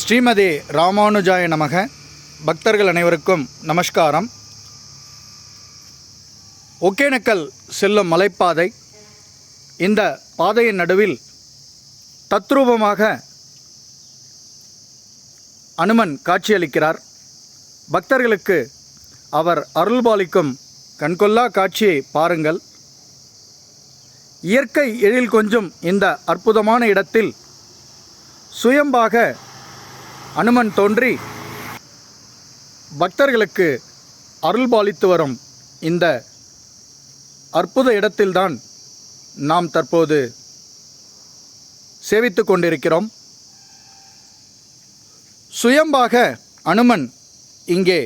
ஸ்ரீமதி ராமானுஜாய நமக. பக்தர்கள் அனைவருக்கும் நமஸ்காரம். ஒகேனக்கல் செல்லும் மலைப்பாதை. இந்த பாதையின் நடுவில் தத்ரூபமாக அனுமன் காட்சியளிக்கிறார். பக்தர்களுக்கு அவர் அருள்பாலிக்கும் கண்கொள்ளா காட்சியை பாருங்கள். இயற்கை எழில் கொஞ்சும் இந்த அற்புதமான இடத்தில் சுயம்பாக அனுமன் தோன்றி பக்தர்களுக்கு அருள்பாலித்து வரும் இந்த அற்புத இடத்தில்தான் நாம் தற்போது சேவித்து கொண்டிருக்கிறோம். சுயம்பாக அனுமன் இங்கே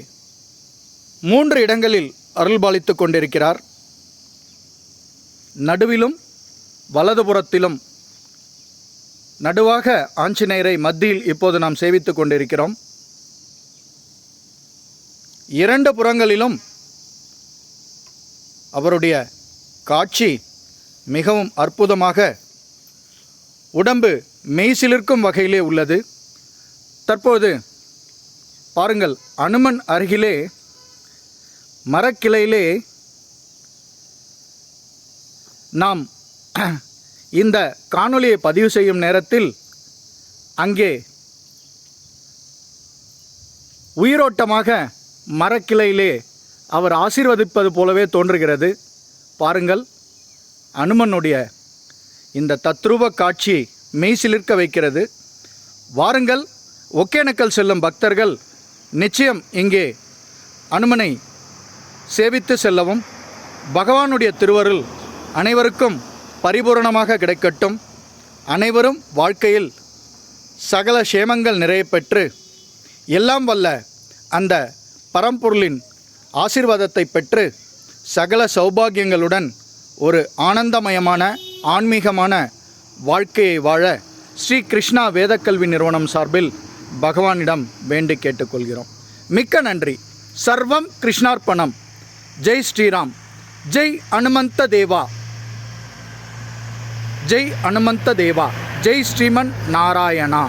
3 இடங்களில் அருள்பாலித்து கொண்டிருக்கிறார். நடுவிலும் வலதுபுறத்திலும், நடுவாக ஆஞ்சநேயரை மத்தியில் இப்போது நாம் சேவித்து கொண்டிருக்கிறோம். 2 புறங்களிலும் அவருடைய காட்சி மிகவும் அற்புதமாக உடம்பு மெய்சிலிர்க்கும் வகையிலே உள்ளது. தற்போது பாருங்கள், அனுமன் அருகிலே மரக்கிளையிலே நாம் இந்த காணொளியை பதிவு செய்யும் நேரத்தில் அங்கே உயிரோட்டமாக மரக்கிளையிலே அவர் ஆசீர்வதிப்பது போலவே தோன்றுகிறது. பாருங்கள், அனுமனுடைய இந்த தத்ரூப காட்சி மெய்சிலிர்க்க வைக்கிறது. வாருங்கள், ஒகேனக்கல் செல்லும் பக்தர்கள் நிச்சயம் இங்கே அனுமனை சேவித்து செல்லவும். பகவானுடைய திருவருள் அனைவருக்கும் பரிபூரணமாக கிடைக்கட்டும். அனைவரும் வாழ்க்கையில் சகல சேமங்கள் நிறைய பெற்று எல்லாம் வல்ல அந்த பரம்பொருளின் ஆசீர்வாதத்தை பெற்று சகல சௌபாகியங்களுடன் ஒரு ஆனந்தமயமான ஆன்மீகமான வாழ்க்கையை வாழ ஸ்ரீ கிருஷ்ணா வேதக்கல்வி நிறுவனம் சார்பில் பகவானிடம் வேண்டி கேட்டுக்கொள்கிறோம். மிக்க நன்றி. சர்வம் கிருஷ்ணார்ப்பணம். ஜெய் ஸ்ரீராம். ஜெய் அனுமந்த தேவா. ஜெய் அனுமந்த தேவா. ஜெய் ஸ்ரீமன் நாராயணா.